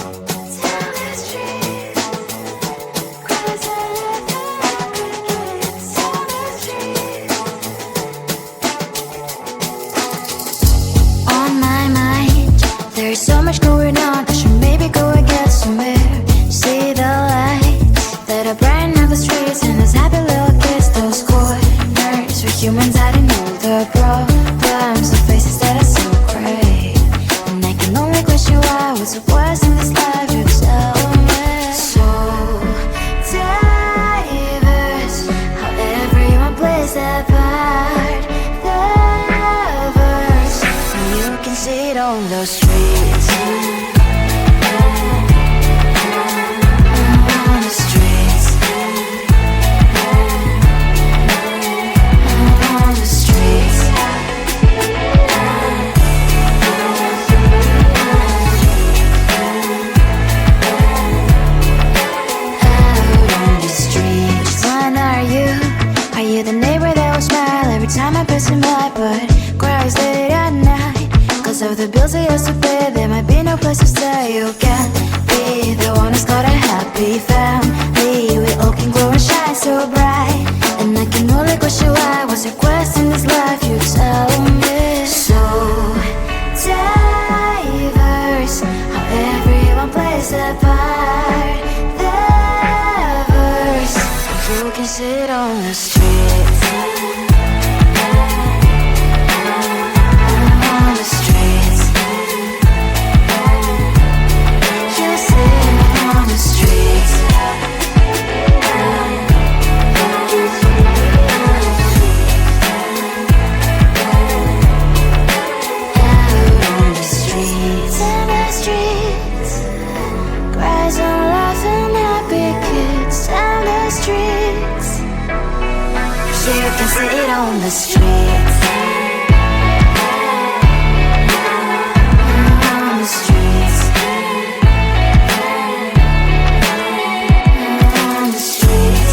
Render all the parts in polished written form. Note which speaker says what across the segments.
Speaker 1: On my mind, there's so much going on. I should maybe go and get somewhere. See the lights that are brighten up the streets, and those happy little kids, those corners where humans hiding all the problems, the faces that are so gray. And I can only question why, what's the worst in this life, you tell me. So diverse, how everyone plays their part. The verse, and you can see it on the streets. On the streets. On the streets. Out on the streets. When are you? Are you the neighbor that will smile every time I pass him by, but cries late at night? Cause of the bills I used to pay, there might be no place to stay. You can't be the one who's got a happy family. We all can glow and shine so bright, and I can only question why, what's your quest in this life, you tell me. So diverse, how everyone plays their part. The verse, you can sit on the streets. On the streets. You sit on the streets. Out on the streets. In the streets. Cries and laughing happy kids. Down the streets. You can sit on the streets. On the streets. On the streets.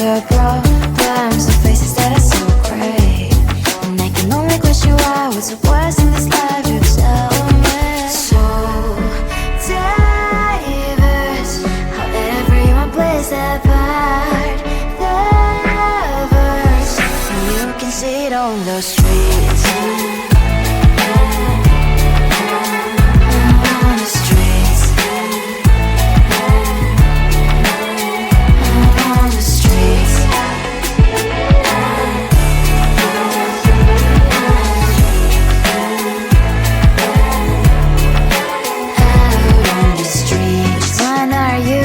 Speaker 1: the problems, the faces that are so great. And I can only question why, what's the worst in this life, you tell me. So diverse, how everyone plays their part. The verse, and you can see it on the streets. On the streets. On the streets. Out on the streets. When are you?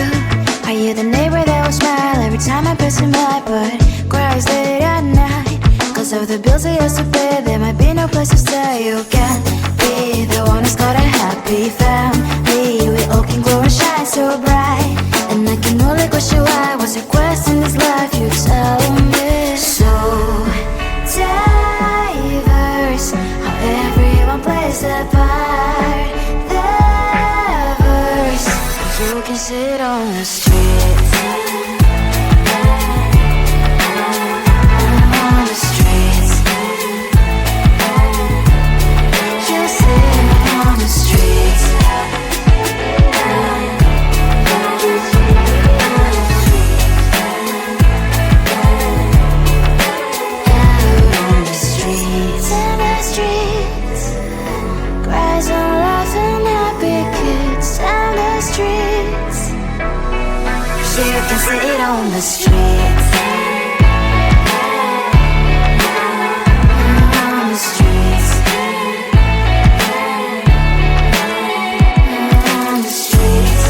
Speaker 1: Are you the neighbor that will smile every time I press him up, but cries late at night? Cause of the bills I used to pay, there might be no place to stay. You can't be the one who's got a happy family. We all can glow and shine so bright. And I can only question why, what's your quest in this life, you tell me. So diverse, how everyone plays their part. The verse, you can sit on the streets. On the streets. You sit on the streets. Out on the streets. In the streets. Cries and laughing happy kids. And the streets. You can sit on the streets. On the streets. On the streets.